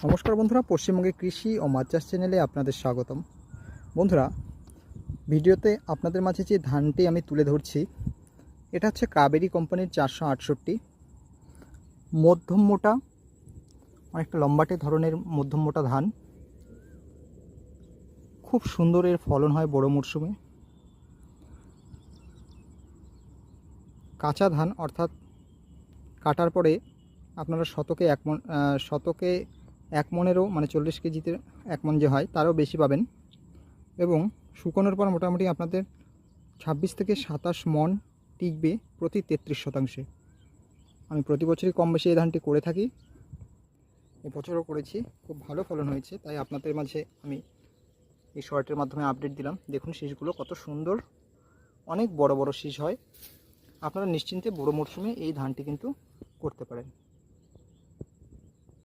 নমস্কার বন্ধুরা, পশ্চিমবঙ্গের কৃষি ও মাছ চাষ চ্যানেলে আপনাদের স্বাগতম। বন্ধুরা, ভিডিওতে আপনাদের মাঝে যে ধানটি আমি তুলে ধরছি, এটা হচ্ছে কাবেরী কোম্পানির 468, মধ্যম মোটা, অনেকটা লম্বাটে ধরনের মধ্যম মোটা ধান। খুব সুন্দর এর ফলন হয় বড় মরশুমে। কাঁচা ধান অর্থাৎ কাটার পরে আপনারা শতকে 1 মনেরও মানে 40 কেজিতে 1 মন যে হয় তারও বেশি পাবেন, এবং শুকনোর পর মোটামুটি আপনাদের 26 থেকে 27 মন টিকবে প্রতি 33 শতাংশে। আমি প্রতি বছরই কম বেশি এই ধানটি করে থাকি, এবছরও করেছি, খুব ভালো ফলন হয়েছে। তাই আপনাদের মাঝে আমি এই শর্টের মাধ্যমে আপডেট দিলাম। দেখুন শীষগুলো কত সুন্দর, অনেক বড় বড় শীষ হয়। আপনারা নিশ্চিন্তে বড় মরশুমে এই ধানটি কিন্তু করতে পারেন।